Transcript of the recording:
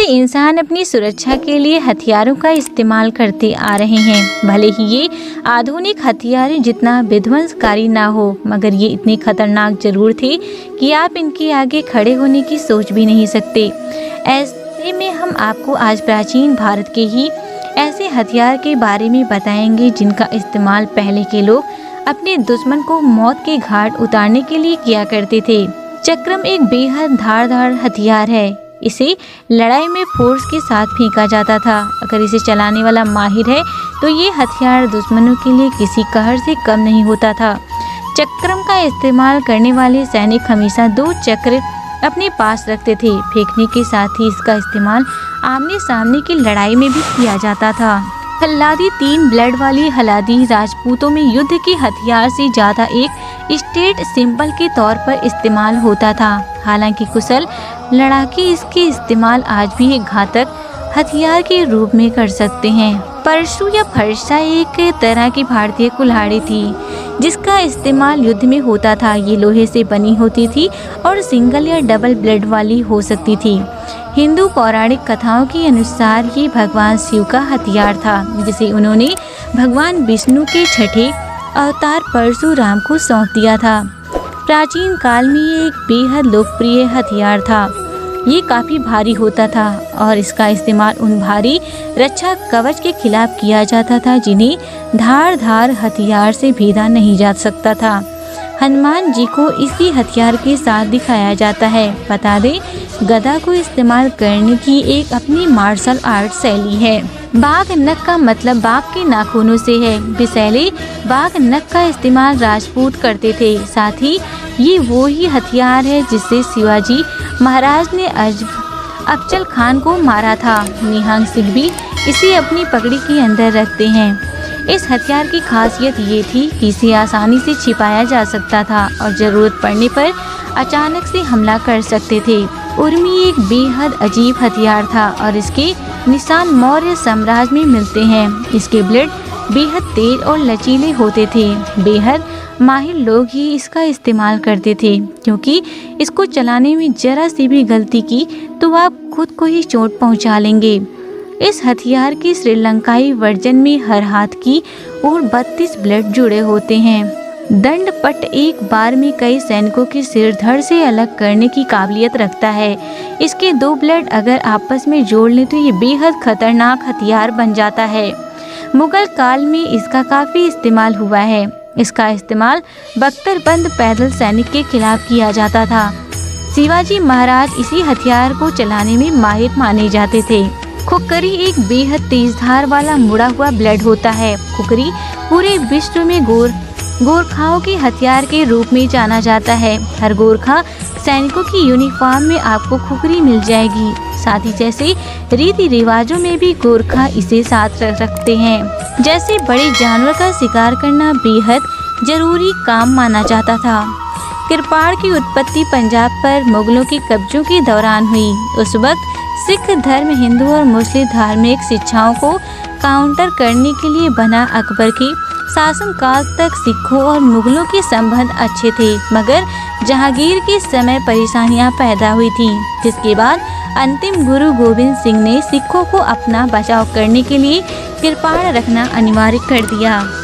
से इंसान अपनी सुरक्षा के लिए हथियारों का इस्तेमाल करते आ रहे हैं। भले ही ये आधुनिक हथियार जितना विध्वंसकारी ना हो, मगर ये इतने खतरनाक जरूर थे कि आप इनके आगे खड़े होने की सोच भी नहीं सकते। ऐसे में हम आपको आज प्राचीन भारत के ही ऐसे हथियार के बारे में बताएंगे जिनका इस्तेमाल पहले के लोग अपने दुश्मन को मौत के घाट उतारने के लिए किया करते थे। चक्रम एक बेहद धारदार हथियार है। इसे लड़ाई में फोर्स के साथ फेंका जाता था। अगर इसे चलाने वाला माहिर है तो ये हथियार दुश्मनों के लिए किसी कहर से कम नहीं होता था। चक्रम का इस्तेमाल करने वाले सैनिक हमेशा 2 चक्र अपने पास रखते थे। फेंकने के साथ ही इसका इस्तेमाल आमने सामने की लड़ाई में भी किया जाता था। हल्लादी 3 ब्लेड वाली हल्लादी राजपूतों में युद्ध के हथियार से ज्यादा एक स्टेट सिंबल के तौर पर इस्तेमाल होता था। हालांकि कुशल लड़ाके इसके इस्तेमाल आज भी एक घातक हथियार के रूप में कर सकते हैं। परशु या फरसा एक तरह की भारतीय कुल्हाड़ी थी जिसका इस्तेमाल युद्ध में होता था। ये लोहे से बनी होती थी और सिंगल या डबल ब्लेड वाली हो सकती थी। हिंदू पौराणिक कथाओं के अनुसार ये भगवान शिव का हथियार था जिसे उन्होंने भगवान विष्णु के छठे अवतार परशुराम को सौंप दिया था। प्राचीन काल में ये एक बेहद लोकप्रिय हथियार था। ये काफ़ी भारी होता था और इसका इस्तेमाल उन भारी रक्षा कवच के खिलाफ किया जाता था जिन्हें धारदार हथियार से भेदा नहीं जा सकता था। हनुमान जी को इसी हथियार के साथ दिखाया जाता है। बता दें, गदा को इस्तेमाल करने की एक अपनी मार्शल आर्ट शैली है। बाघ नख का मतलब बाघ के नाखूनों से है। विषैले बाघ नख का इस्तेमाल राजपूत करते थे। साथ ही ये वो ही हथियार है जिससे शिवाजी महाराज ने अफजल खान को मारा था। निहंग सिंह भी इसे अपनी पगड़ी के अंदर रखते हैं। इस हथियार की खासियत ये थी कि इसे आसानी से छिपाया जा सकता था और जरूरत पड़ने पर अचानक से हमला कर सकते थे। उर्मी एक बेहद अजीब हथियार था और इसके निशान मौर्य साम्राज्य में मिलते हैं। इसके ब्लेड बेहद तेज और लचीले होते थे। बेहद माहिर लोग ही इसका इस्तेमाल करते थे क्योंकि इसको चलाने में जरा सी भी गलती की तो आप खुद को ही चोट पहुंचा लेंगे। इस हथियार के श्रीलंकाई वर्जन में हर हाथ की और 32 ब्लेड जुड़े होते हैं। दंड पट एक बार में कई सैनिकों के सिर धड़ से अलग करने की काबिलियत रखता है। इसके 2 ब्लेड अगर आपस में जोड़ लें तो ये बेहद खतरनाक हथियार बन जाता है। मुगल काल में इसका काफ़ी इस्तेमाल हुआ है। इसका इस्तेमाल बख्तरबंद पैदल सैनिक के खिलाफ किया जाता था। शिवाजी महाराज इसी हथियार को चलाने में माहिर माने जाते थे। खुकरी एक बेहद तेज धार वाला मुड़ा हुआ ब्लेड होता है। खुकरी पूरे विश्व में गोरखाओं के हथियार के रूप में जाना जाता है। हर गोरखा सैनिकों की यूनिफॉर्म में आपको खुकरी मिल जाएगी। साथ ही जैसे रीति रिवाजों में भी गोरखा इसे साथ रखते हैं। जैसे बड़े जानवर का शिकार करना बेहद जरूरी काम माना जाता था। किरपाड़ की उत्पत्ति पंजाब पर मुगलों के कब्जों के दौरान हुई। उस वक्त सिख धर्म हिंदू और मुस्लिम धार्मिक शिक्षाओं को काउंटर करने के लिए बना। अकबर के शासनकाल तक सिखों और मुगलों के संबंध अच्छे थे, मगर जहांगीर के समय परेशानियां पैदा हुई थी, जिसके बाद अंतिम गुरु गोविंद सिंह ने सिखों को अपना बचाव करने के लिए किरपाड़ रखना अनिवार्य कर दिया।